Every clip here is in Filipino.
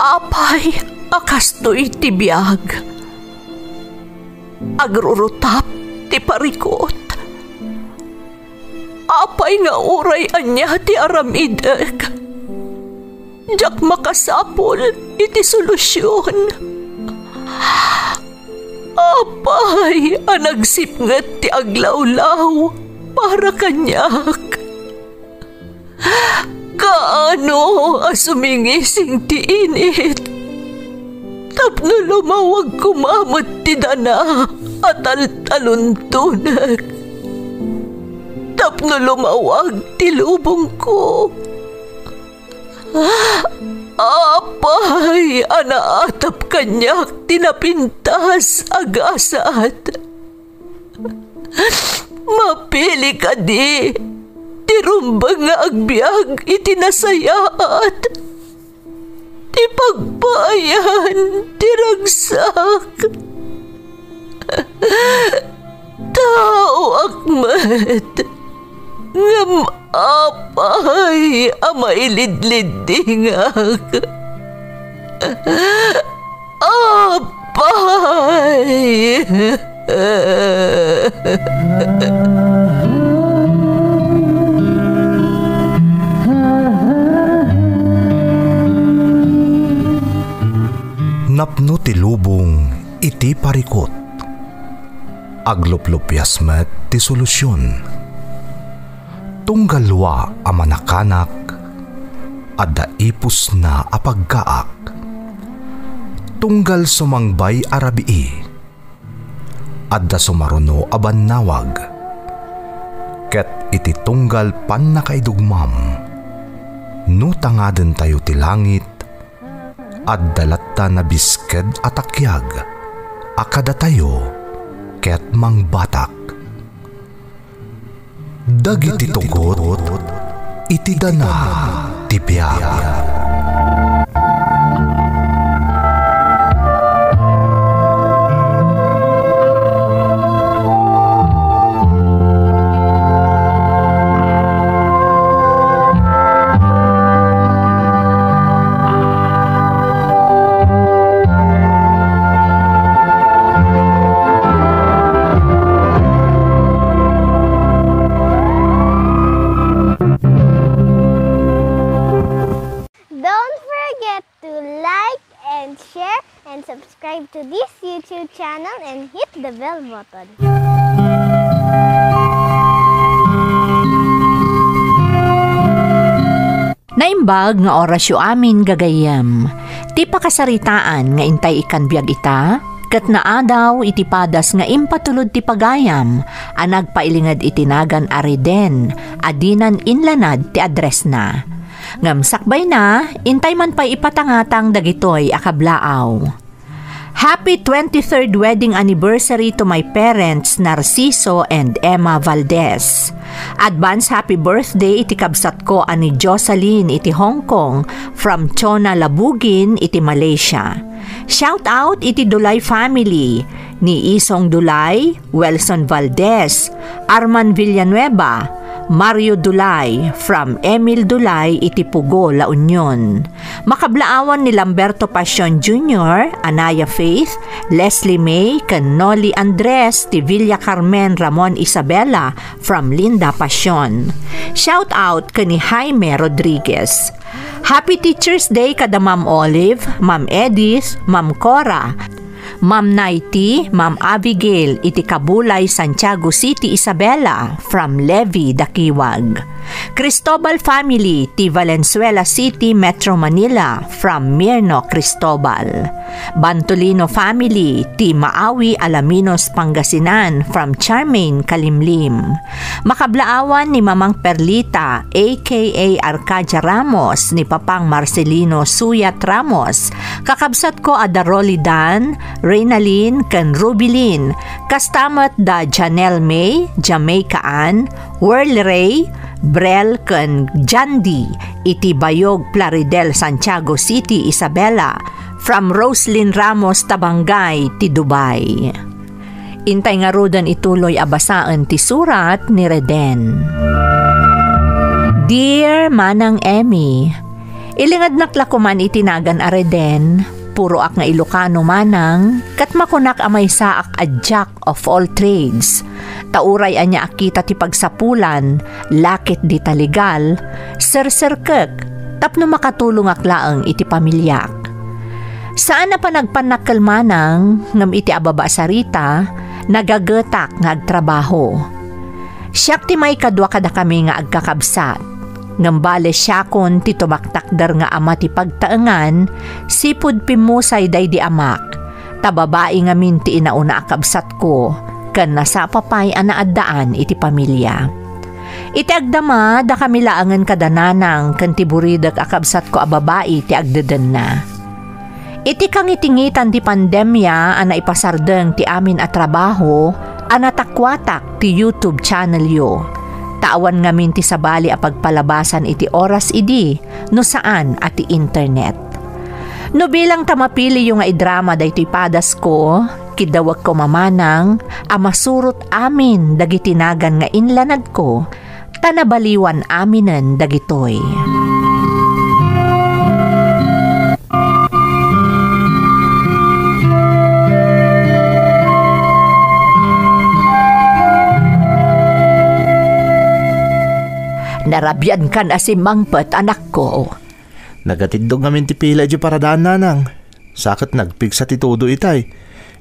Apay, akastoy ti biyag. Agrurutap ti parikot. Apay nga uray anya ti aramidek. Jak makasapol iti solusyon. Apay, anagsipnget ti aglawlaw para kanyak. Kaano asumingising ti init. Tapno lumawag kumamot ti dana at taluntunak. Tapno lumawag ti lubong ko. Apay, anaatap kanyak tinapintas agasat. Mapili ka di, tirumbang nga agbyag itinasayaat. Ti pagbayan, tiragsak. Tao akmat, ngam apay, amailidlidingak. Apay. Napno ti lubong iti parikot. Agluplupyas met ti solusyon. Tunggalwa a manakanak, adda ipus na apagkaak. Tunggal sumangbay arabii, adda sumaruno abannawag. Ket iti tunggal pan nakaidugmam, no tangaden tayo ti langit, adda latta na bisked atakyag, akada tayo ket mangbatak. Dagiti tugot, iti dana ti biag. Subscribe to this YouTube channel and hit the bell button. Naimbag nga orasyo amin gagayam. Ti pakasaritaan nga intay ikan biag ita, ket naadaw iti padas nga impatulod ti pagayam, anag pailingad itinagan ariden, adinan inlanad ti address na. Ngam sakbay na, intay man pa ipatangatang dagitoy akablaaw. Happy 23rd wedding anniversary to my parents Narciso and Emma Valdez. Advance happy birthday iti kabsat ko ani Jocelyn iti Hong Kong from Chona Labugin iti Malaysia. Shout out iti Dulay family ni Isong Dulay, Welson Valdez, Arman Villanueva, Mario Dulay from Emil Dulay iti Pugo, La Union. Makablaawan ni Lamberto Pasion Jr., Anaya Faith, Leslie May, ken Noli Andres ti Villa Carmen Ramon Isabela from Linda Pasion. Shout out kani Jaime Rodriguez. Happy Teacher's Day kada Ma'am Olive, Ma'am Edith, Ma'am Cora, Ma'am Naiti, Ma'am Abigail, iti Kabulay, Santiago City, Isabela, from Levi, Dakiwag. Cristobal family, ti Valenzuela City, Metro Manila, from Mirno, Cristobal. Bantolino family, ti Maawi, Alaminos, Pangasinan, from Charmaine, Kalimlim. Makablaawan ni Mamang Perlita, aka Arcadia Ramos, ni Papang Marcelino Suyat Ramos. Kakabsat ko Adaroli Dan, Reynalyn, ken Rubilin, kastamat da Janelle May, Jamaica Ann, Whirl Ray, Brel ken Jandi, iti Bayog Plaridel, Santiago City, Isabela, from Roslyn Ramos Tabangay, ti Dubai. Intay nga rodan ituloy abasaan ti surat ni Reden. Dear Manang Emmy, Ilingad naklakuman itinagan areden, puro ak nga Ilocano manang, kat makunak amay saak a jack of all trades. Tauray anya akita ti pagsapulan, lakit di taligal, serserkek, tapno makatulong aklaang iti pamilyak. Saan na pa nagpanakkel manang, ngam iti ababa sarita, nagagetak nga agtrabaho. Siyak ti may kadwa kada kami nga agkakabsat. Ngambale siya kon ti tumaktakdar nga ama ti pagtaengan, sipud pimusay day di amak. Tababae nga minti inauna akabsat ko, kan nasapapay anaaddaan iti pamilya. Iti agdama da kami laangan kadananang kan ti buridag akabsat ko a babae ti agdeden na. Iti kang itingitan ti pandemya ana ipasardeng ti amin a trabaho, anatakwatak ti YouTube channel yo. Tawan nga minti sa bali a pagpalabasan iti oras idi no saan at internet. No bilang tamapili yung nga idrama daytoy padas ko, kidawag ko mamanang a masurot amin dagitinagan nga inlanad ko, tanabaliwan aminen dagitoy. Narabyan kan asimangpet anak ko. Nagatidog ngamin ti pila di paradaan nanang. Sakit nagpig sa titudo itay.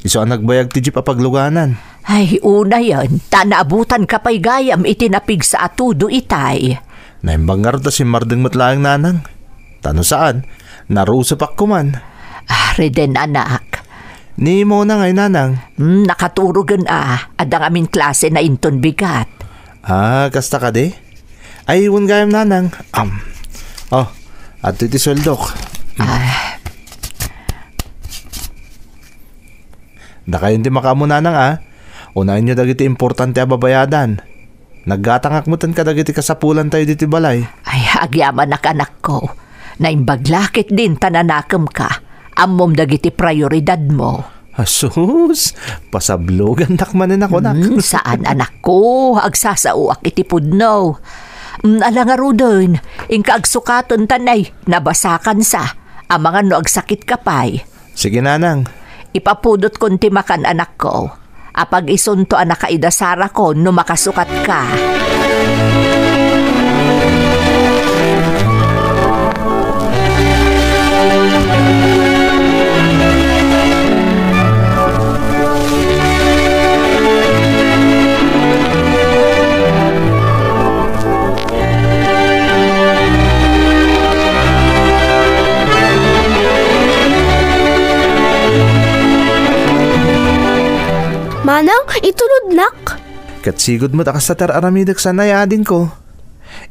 Iso ang nagbayag ti jeep apagluganan. Ay una yan, tanaabutan ka pa'y gayam itinapig sa atudo itay. Naimbangar ta si Mardeng matlaang nanang. Tano saan? Narusapak ko man. Reden anak. Ni mo na ngay nanang. Nakaturugan adang amin klase na inton bigat. Kasta ka de? Ay, iwan gayam nanang. At iti soldok. Da kayo hindi makamo nanang unahin nyo dagiti importante a babayadan. Naggatangakmutan ka dagiti kasapulan tayo diti balay. Ay, agyaman anak ko. Naimbaglakit din tananakam ka. Amom dagiti prioridad mo. Asus, pasablogan nakmanin ako nak. Saan anak ko? Agsasauak iti pudno. Alangaro doon, ingka agsukaton tanay, nabasakan sa, amangan no agsakit kapay. Sige nanang. Ipapudot kon timakan anak ko, apag isunto anak kaidasara ko no makasukat ka. Manang, itulod nak. Katsigod mo takas sa tararamidag sa nayadin ko.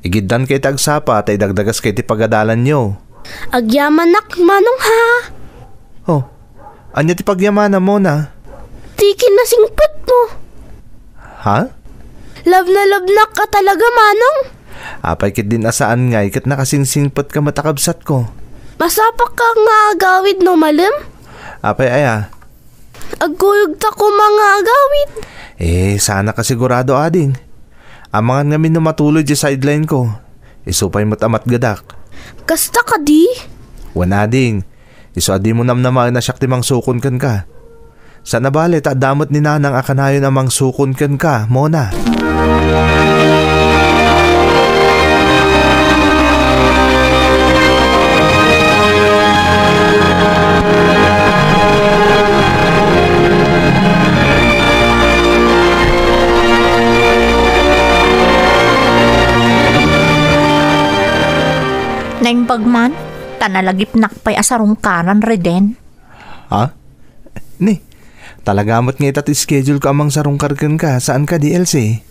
Igiddan kay tagsapa tay dagdagas kay ti pagadalan nyo. Agyaman nak, manong ha. Anya ti pagyamana mo na? Tikin na singpet mo. Ha? Love na love nak ka talaga, manong. Apay kit din asaan ngay kat nakasingsingpet ka matakabsat ko. Masapak ka nga agawid no malim. Apay Agkuyog ta ko mga agawid. Sana ka sigurado ading. Amangan nga min matuloy di sideline ko. Isupay mo't amat gadak. Kasta ka di? Wan ading. Iso adi mo namnamaan na siyak timang sukon kan ka. Sa nabali ta damot ni nanang akanayon amang sukon kan ka, Mona. Naimbagman, tanalagip nakpay asarungkaran reden. Ni, talagamot nga ita't schedule ka amang sarungkarkan ka. Saan ka di, Elsie?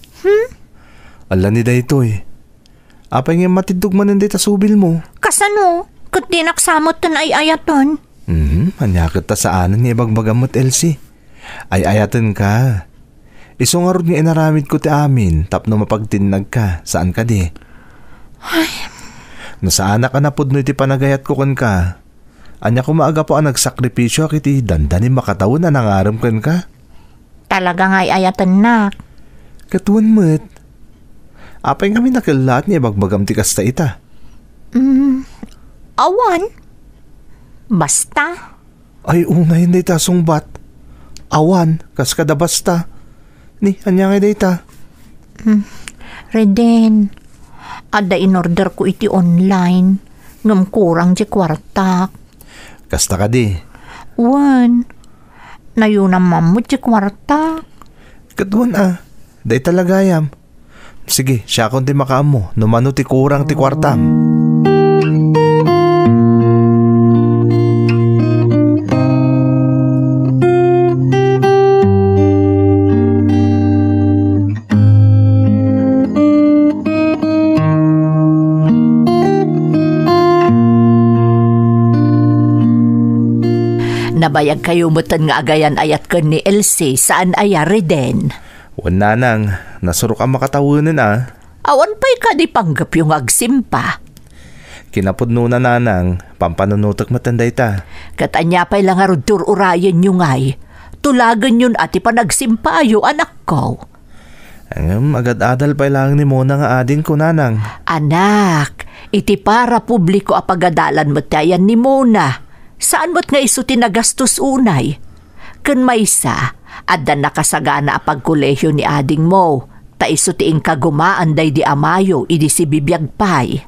Ala ni daytoy. Apay nga matidog manan di tasubil mo. Kasano? Kat di naksamot tan ay ayaton. Anyakit ta saanan nga ibagbagamot, Elsie. Ay ayatan ka. Iso nga ron nga inaramid ko ti amin. Tapno mapagtinag ka. Saan ka di? Nasaan ka na pudno iti panagayat ko kan ka. Anya ko maaga po ang nagsakripisyo kiti dandani makataon na nangaram kan ka. Talaga nga'y ayatan na. Katuan mo't. Apay kami nakilat niya bagbagam ti kasta ita. Awan. Basta. Ay una hindi ta sungbat. Awan, kas kada basta. Ni, anya nga day ta. Reden, ada in-order ko iti online. Ngam kurang di kwartak. Kasta ka di. Wan, nayo na mamut di kwartak. Kadwan day talagayam. Sige, siya kon ti makaamo. Numano ti kurang ti kwartam. Nabayag kayo mutan nga agayan ayat ko ni Elsie saan ayari din. Wala nang, nasurok ang makatawunan Awan pa'y ka di panggap yung agsimpa. Kinapudno na nanang, pampanunutok matanday ta. Katanya pa'y lang arudur urayan yung ay. Tulagan yun at ipanagsimpa ayo anak ko. Agad-adal pa lang ni Mona nga ading ko nanang. Anak, iti para publiko apagadalan mo tayan ni Mona. Saan mo't nga iso tinagastos unay? Kun maysa, adda nakasagana apagkolehyo ni ading mo. Ta iso tiing kagumaan day di amayo, idi si bibiyag pay.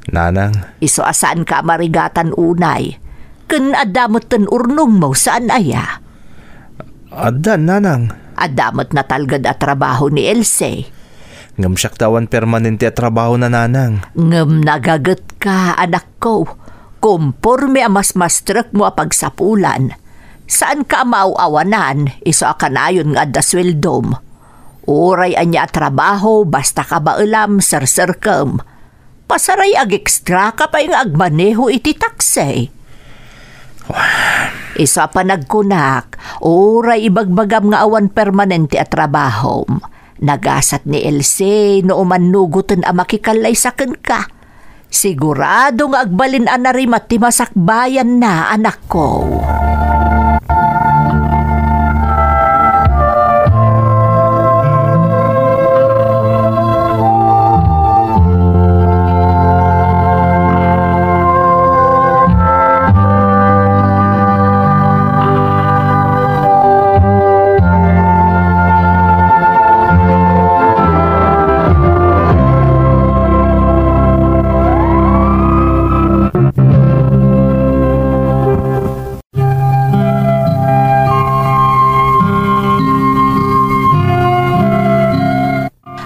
Nanang. Iso asaan ka marigatan unay? Kun adamot ten urnong mo saan aya? Adda, nanang. Adamot na talgad at trabaho ni Elsie. Ngam siyak tawan permanente at trabaho na nanang. Ngam nagagat ka, anak ko. Kumporme amas mastrek mo apagsapulan. Saan ka mauawanan, iso akanayon nga adda sweldom. Uray anya trabaho, basta ka baulam, sir-sirkem. Pasaray ag-extra ka pa yung agmaneho iti taksay. Isa pa nagkunak, uray ibagbagam nga awan permanente at trabaho. Nagasat ni Elsie no umanugutan ang makikalay saken ka. Sigurado nga agbalin na rin at timasakbayan na, anak ko.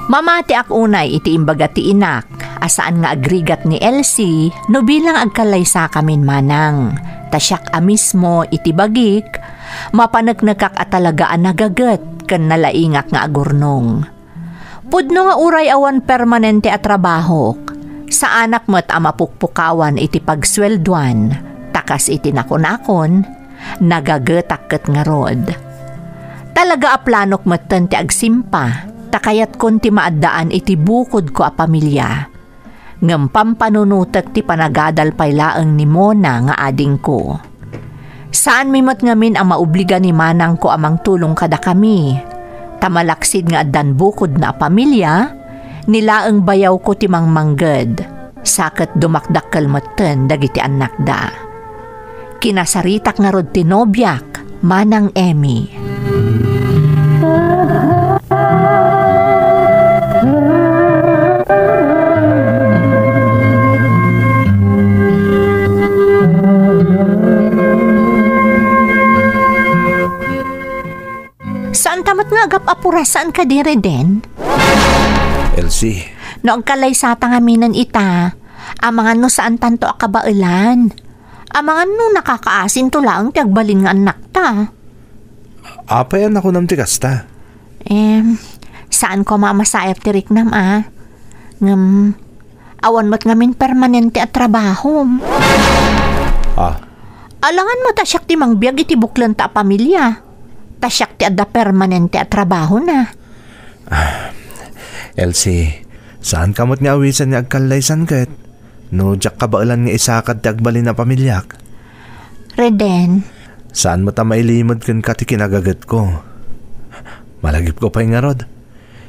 Mamati ak unay iti imbaga ti inak, asaan nga agrigat ni Elsie, no bilang agkalay sa kamin manang. Tasyak mismo iti bagik, mapanagnagkak at talagaan nagagat, kan nalaingak nga agurnong. Pudno nga uray awan permanente at trabaho, sa anak mo't amapukpukawan iti pagswelduan, takas iti nakon-akon, nagagatak kat nga rod. Talaga aplanok mo't ti agsimpa, takayat kon ti maaddaan iti bukod ko a pamilya. Ngem pampanunutek ti panagadal pay laeng ni Mona nga ading ko. Saan mimot ngamin ang maubliga ni manang ko amang tulong kada kami. Tamalaksid nga addan bukod na pamilya, nilaeng bayaw ko ti mangmangged. Saket dumakdakkel metten dagiti anak da. Kinasaritak nga rod ti nobyak, manang Emmy. Saan tamat nga agap apurasan ka dire den? Elsie. Noong kalaysata nga minan ita, amangan no saan tanto akabailan. Amangan no nakakaasin to lang tiagbalin nga anak ta. Apayan ako nam tigas ta. Saan ko mamasayap tirik nam awan mo't ngamin permanente at trabaho. Alangan mo tasyak ti mangbiag iti buklan ta pamilya. Tasyak ti adda permanente at trabaho na. Elsie, saan kamot nga awisan ni agkalaysan ket? No, jak kabailan nga isakad ti agbalin na pamilyak. Reden. Saan mo ta mailimod kun ka ti kinagagat ko? Malagip ko pa nga rod.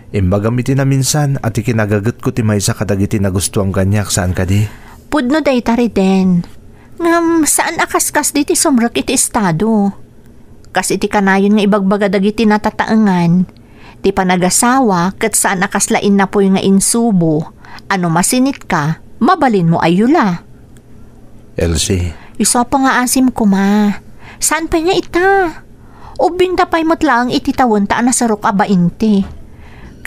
Imbagam iti na minsan at ikinagagat ko ti maysa kadagiti na gusto ang kanyak saan ka di? Pudno day tari din. Ngam saan akaskas di ti sumrak iti estado. Kas iti kanayon nga ibagbaga dagiti natataengan. Ti panagasawa ket saan akaslain na po nga insubo. Ano masinit ka, mabalin mo ayula. Elsie. Iso pa nga asim ko ma. Saan pa nga ita? Ubing tapay mo't lang iti tawon ta nasarok abainte.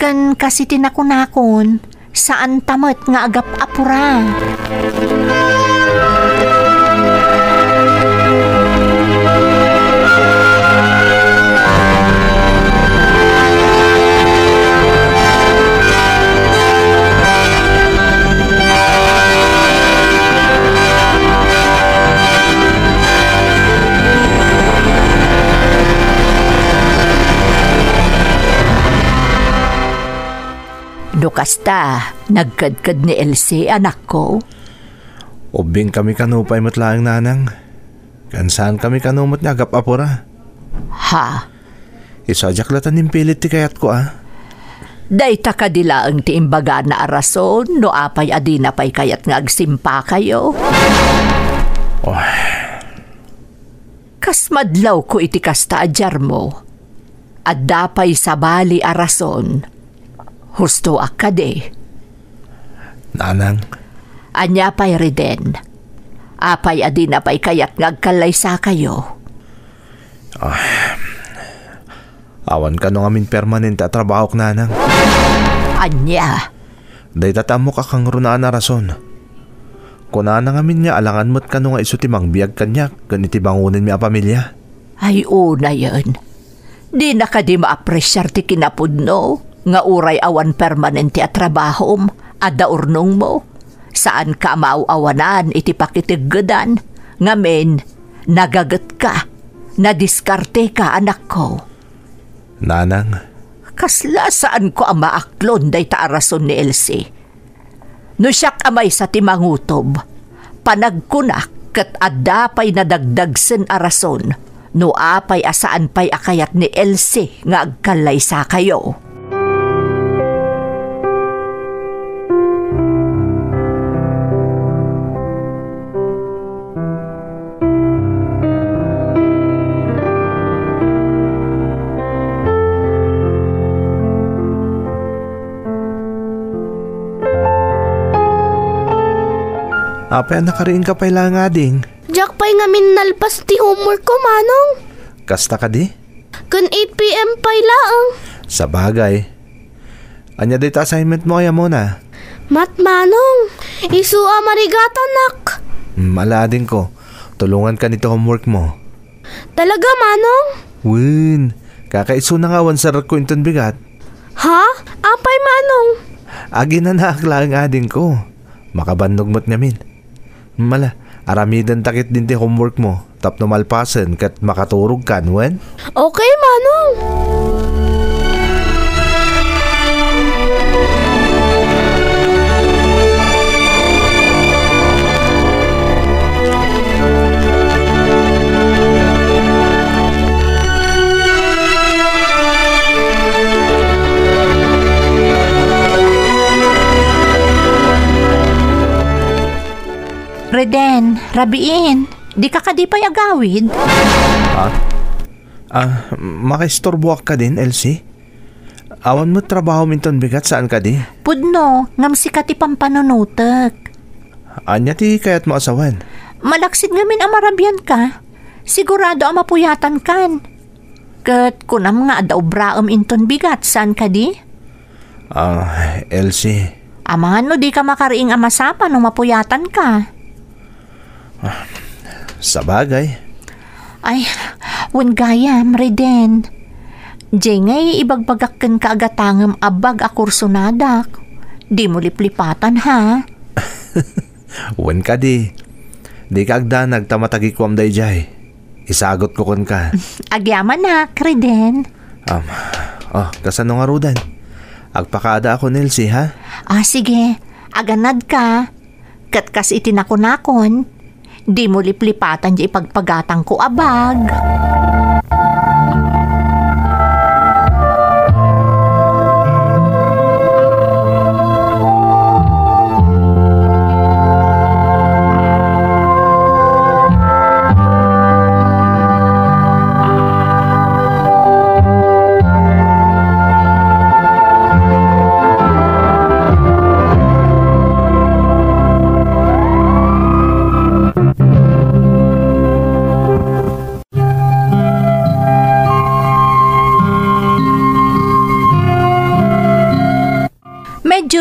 Kan kasi tinakunakon, saan tamat nga agap apura. Kasta, nagkadkad ni Elsie, anak ko. Ubing kami kanupay mo't lang nanang. Kansaan kami kanumot nga agap apura. Ha? Isajaklatan ng pilit ti kayat ko Dayta kadila ang tiimbaga na arason, no apay adina pay kayat nga agsimpa kayo. Kas madlaw ko iti kasta ajar mo. At dapay sa bali arason. Husto akade. Nanang. Anya pay riden. Apay adina pay kayat ngagkalay sa kayo. Awan ka nung amin permanente at trabaho k nanang. Anya. Day tatamo ka kang runaan na rason. Kunana amin niya alangan mo't ka nung iso timang biyag kanyak ganiti bangunin mi a pamilya. Ay una yan. Di na ka di ma-apresyar ti kinapudno. Nga uray awan permanente at trabahom, ada urnong mo. Saan ka mauawanan iti pakitiggadan? Ngamen, nagagat ka, nadiskarte ka anak ko. Nanang. Kasla saan ko ang maaklon day taarason ni Elsie. No siyak amay sa timangutob, panagkunak kat adapay nadagdagsen arason, no apay asaan pay akayat ni Elsie nga agkalay sa kayo. Apay nakariin ka pa'y lang ading. Jack pa'y nga minalpas ti homework ko, manong. Kasta ka di? Kan 8 p.m. pa'y laang. Sa bagay. Anya dito assignment mo kaya muna? Mat, manong. Isua marigata, nak. Malading ko. Tulungan ka nito homework mo. Talaga, manong? Win. Kakaiso na nga wansar ko inton bigat. Ha? Apay, manong? Agi na naakla ang ading ko. Makabandog mo't ngamin. Mala, aramidan takit din ti homework mo. Tapno malpasan kat makaturog ka, wen? Okay, manong. Reden, rabiin, di ka kadipay agawid. Makaistorbo ka din, Elsie? Awan mo trabaho minton bigat saan ka di? Pudno, ngam si kati pampanunutek. Anya ti kayat mo asawan? Malaksid ngamin ang marabyan ka. Sigurado ang mapuyatan kan. Kat kunam nga daw braam inton bigat saan ka di? Elsie. Amangan no di ka makariing amasapa nung mapuyatan ka. Sa bagay. Ay, wan gayam, Reden. Diyan ngay ibagbagakken ka agatangam abag akursunadak. Di mo liplipatan, ha? Wan ka di. Di ka agda nagtamatagikwam day jay. Isagot ko kun ka. Agyaman na, Reden. Kasano nga rudan? Agpakaada ako, Nelsie, ha? Sige. Aganad ka. Katkas itinakunakon. Di mo liplipatan di ipagpagatang ko abag.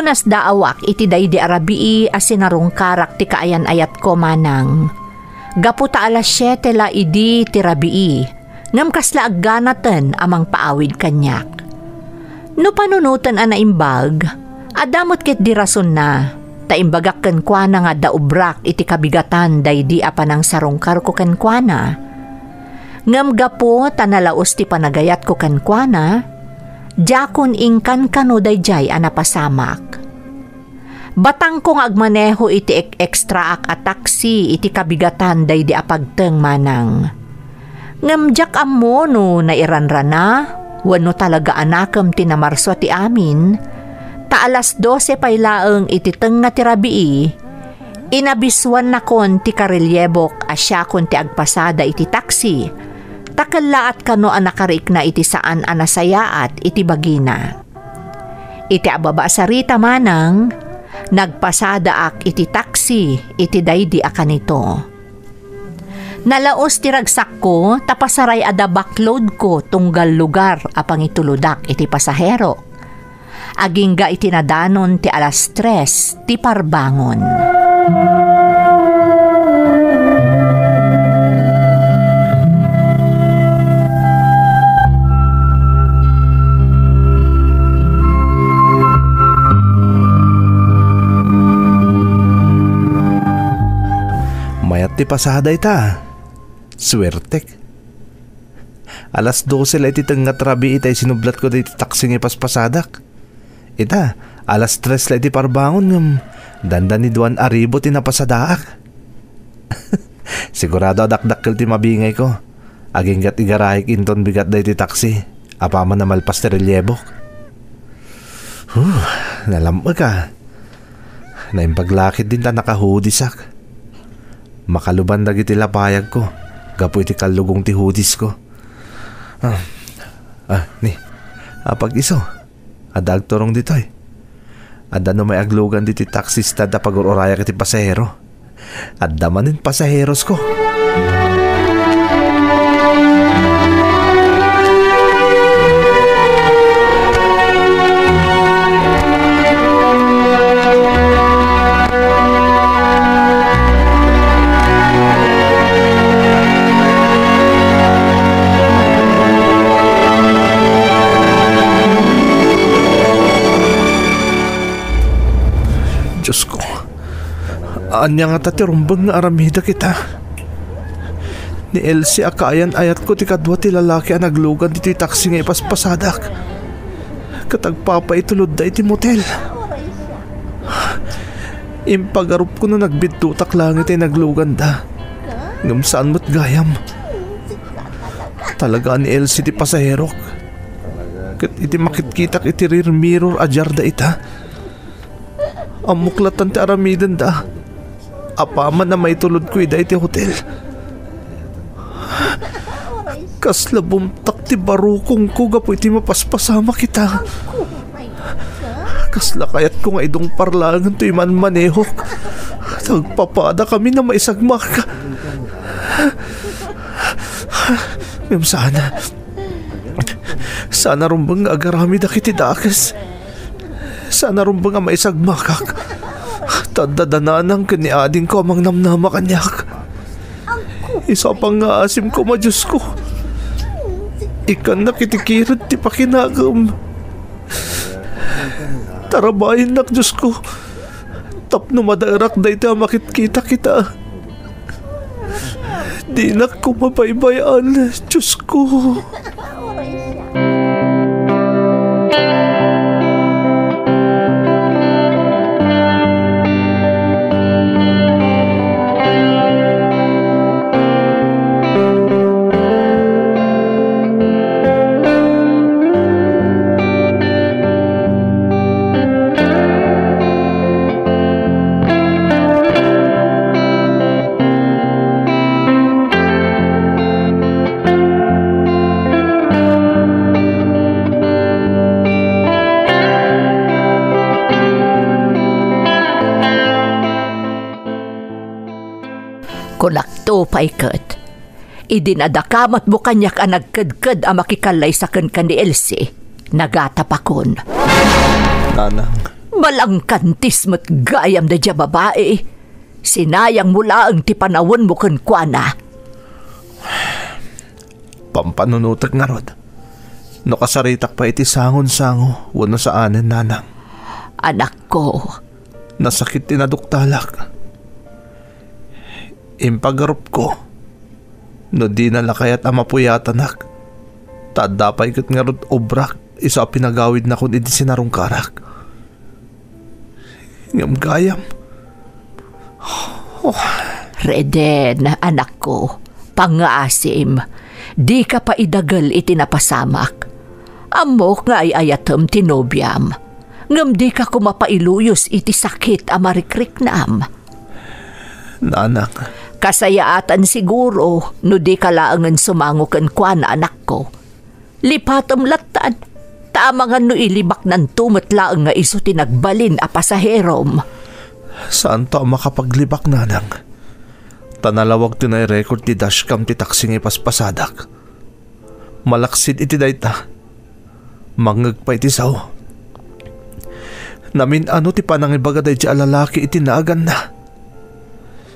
Medyo nas daawak iti daydi arabii as sinarungkarak ti kaayan ayat ko manang. Gaputa alas 7 la idi ti rabii, ngam kasla agganatan amang paawid kanyak. No panunutan ana imbag, adamot ket di rason na, ta imbagak ken kuana nga daubrak iti kabigatan daydi apanang sarungkar ko ken kuana. Ngam gapo tanalaos ti panagayat ko ken kuana, jakon ingkan kano dayjay anapasamak. Batang kong agmaneho iti ekstraak a taksi iti kabigatan daydi apagteng manang. Ngamjak ammo no nairanrana, wano talaga anakam tinamarso ti amin, ta alas 12 paylaeng iti tenga ti rabii, inabiswan na kon ti karelyebok asya kon ti agpasada iti taksi, takalaat kano anakarik na iti saan anasayaat iti bagina. Iti ababa sarita manang, nagpasada ak iti taksi iti daydi akanito. Nalaos ti ragsak ko tapasaray ada backload ko tunggal lugar apang ituludak iti pasahero. Agingga iti nadanon ti alas 3 ti parbangon. Mayat ti pasada ita. Swertek. Alas 12 la iti tengat rabi itay sinublat ko da iti taksing ipaspasadak. Ita, alas 3 la iti parbangon ngam dandan ni Duan Aribo tinapasadaak. Sigurado dakdakkel ti mabingay ko. Aginggat igarahik inton bigat da iti taksi. Apaman na malpas ti relyebok. Nalamag ka. Naimpaglakit din ta nakahudisak. Makaluban dagiti lapayag ko. Gapo iti kalugong ti hudis ko. Pag iso. Adag turong ditoy. Ada no may aglugan diti taksista da pag-uraya kiti pasahero. Adda manin pasaheros ko. Diyos ko, anya nga tatirumbang nga aramida kita. Ni Elsie akayan ayat ko ti kadwa ti lalaki ang naglugan dito taksi nga ipaspasadak. Katagpapa itulod da iti motel. Impagarup ko no nagbitutak langit ay naglugan da. Ngam saan mo't gayam. Talaga ni Elsie ti pasaherok. Kat iti makitkitak iti rear mirror ajar da ita. Amuklatan ti aramidan da. Apaman na may tulod ko ida iti hotel. Kasla bumtak ti barukong ko gapo iti mapaspasama kita. Kasla kayat ko nga idong parlangan to iman manehok. Tagpapada kami na maisagmak. Ngam sana rumbang agarami da kiti dakas. Sana rumbang nga maisagmakak. Tadadanan kani ading ko amang namnama kanyak. Isa pang nga asim ko Diyos ko. Ikan na kitikiran ti pakinagam. Tarabayin nak Diyos ko. Tapno madarak da ita makitkita kita. Di na ko mabaybayan Diyos ko. Kulakto paikat. Idinadakamat mo kanyak ang nagkadkad ang makikalay sa kan ni Elsie. Nagatapakon. Nanang, Malangkantis mat gayam da dya babae. Sinayang mula ang tipanawon mo kan kuana. Pampanunutak nga rod. No kasaritak pa iti sangon-sango wano sa anen nanang. Anak ko, Nasakit tinaduktalak. Impagarup ko. No di nalakayat amapuyatanak. Tadapay kat nga rod obrak. Isa pinagawid na kun iti sinarungkarak. Ngam gayam. Reden, anak ko, pangaasim, di ka pa idagal iti napasamak. Amok nga ay ayatem tinobyam. Ngam di ka kumapailuyos iti sakit amarikrik naam. Nanang. Kasayaatan siguro, no di ka laangan sumango kan kuan anak ko. Lipatom latan, tamangan no ilibak ng tumatlaang nga iso tinagbalin a pasaherom. Saan to makapaglibak, nanang? Tanalawag tinay record ti dashcam ti taksing ipaspasadak. Malaksid iti dayta. Mangag pa iti saw. Namin ano ti panangibaga day ti alalaki iti naagan na.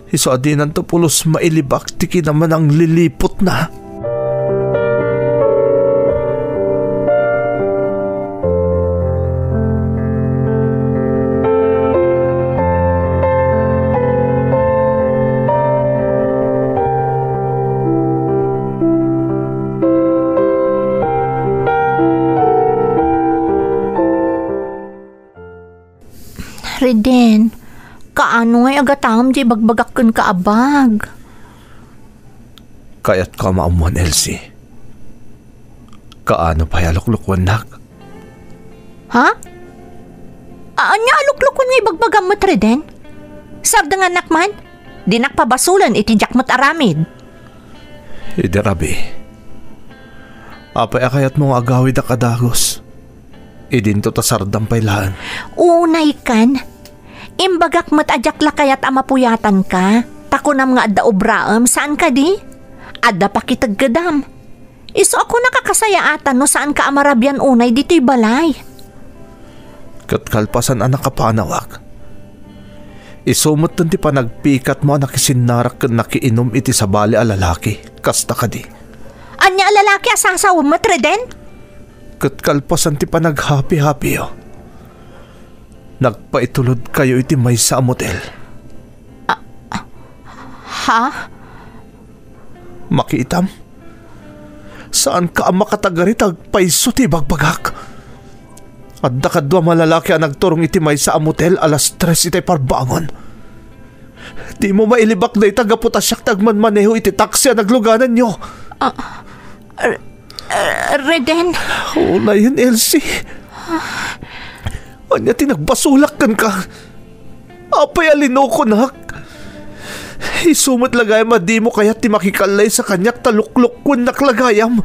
Iso adinan to pulos mailibak ti kinaman ang lilipot na. Reden, kaano ngay agatam di bagbagakkan kaabag? Kayat ka maamuan, Elsie. Kaano pa yaluklukwan nak? Ha? Anya aluklukon ngay bagbagam mat, Reden? Sabda nga nakman, di nakpabasulan iti jakmat aramid. Ide rabi. Apay akayat mong agawid a kadagos. Idinto tasardam pailaan. Unay kan, imbagak mat ajak lakayat amapuyatan ka, takunam nga adda obraam, saan ka di? Adda pakitaggadam. Iso ako nakakasayaatan no saan ka amarabyan unay dito'y balay. Katkalpasan anak kapanawak. Isumot nun ti panagpikat mo nakisinarak kan nakiinom iti sabali a lalaki. Kasta ka di. Anya lalaki asasawa mo, Reden? Katkalpasan ti panaghapi-hapi yo. Nagpaitulod kayo iti may sa motel. Ha? Makiitam? Saan ka ang makatagarit agpaiso ti bagbagak? Adda kadwa malalaki ang nagturong iti may sa motel alas 3 iti parbangon. Di mo mailibak na itagaputasyak tagmanmaneho iti taksi ang nagluganan nyo. Reden? Oo na yun, Elsie. Anya tinagbasulak kan ka. Apay alino ko nak. Isumat lagayam di mo kaya ti makikalay sa kanyak taluklok kun naklagayam.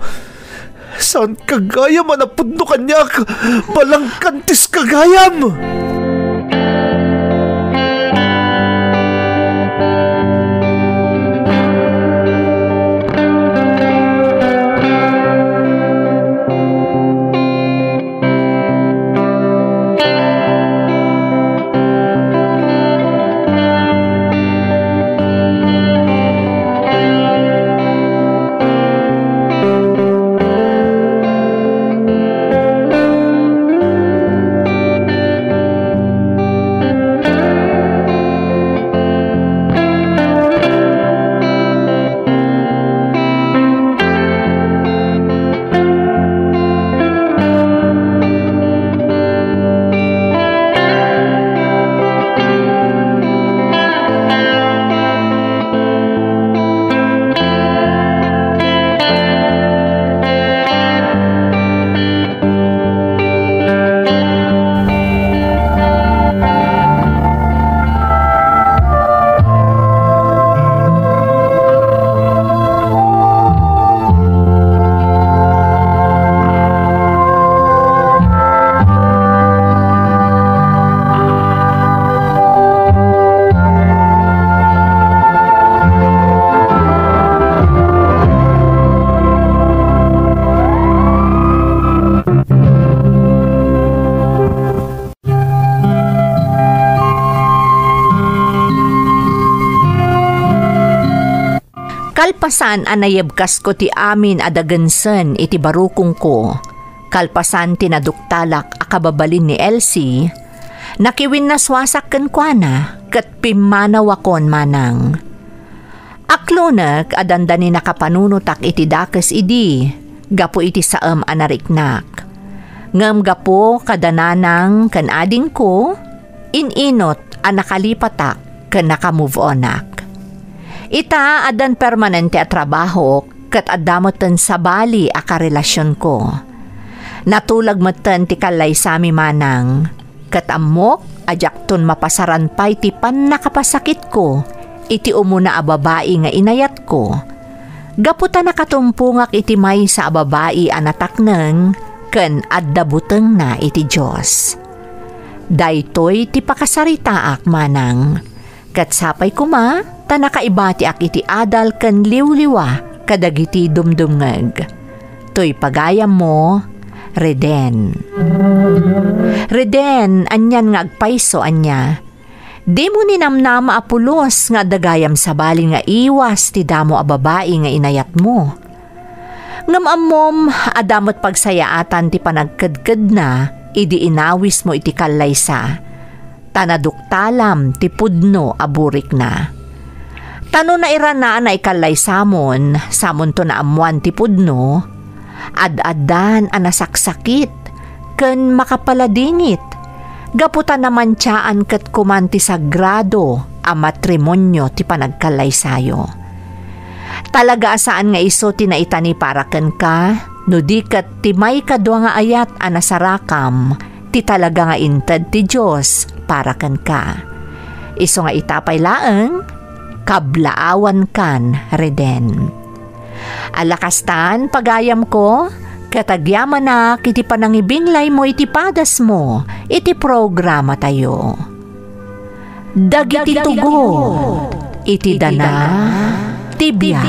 Saan kagayam anapudno kanyak? Balang kantis kagayam. Kalpasan anayebkas ko ti amin adagansen iti barukong ko. Kalpasan tinaduktalak akababalin ni Elsie. Nakiwin naswasak ken kuana ket pimanawakon manang. Aklonek adandani nakapanunutak iti dakes idi. Gapo iti saem anariknak. Ngem gapo kadananang ken ading ko. Ininot anakalipatak ken nakamove onak. Ita adan permanente a trabaho ket addamoten sa bali a karelasyon ko. Natulag meten ti kalay sami manang ket ammok ajakton mapasaran pay ti nakapasakit ko iti umuna a babae nga inayat ko. Gaputa nakatumpungak iti may sa babae a natakneng ken adda buteng na iti Dios. Daytoy ti pakasaritaak manang ket sapay kuma ta nakaibati ak iti adal ken liwliwa kadagiti dumdumngeg. Toy pagayam mo, Reden. Reden, anyan nga agpayso anya. Di mo ninamnama apulos nga dagayam sa bali nga iwas ti damo a babae nga inayat mo. Ngamamom, adamot pagsayaatan ti panagkedked na, idi inawis mo iti kalaysa. Tanaduktalam ti pudno aburik na. Tano na iranaan na ikalay samon to na amuan ti pudno, ad-adan anasaksakit, ken makapaladingit, gaputan naman tiyaan ket kumanti sagrado a matrimonyo ti panagkalay sayo. Talaga asaan nga iso ti naitani para ken ka, no di ket ti may kadwa nga ayat anasarakam, ti talaga nga inted ti Diyos para ken ka. Iso nga itapay laeng, kablaawan kan, Reden. Alakastan, pagayam ko, katagyaman na kiti panangibinglay mo iti padas mo, iti programa tayo. Dagiti tugo, iti dana, tibya.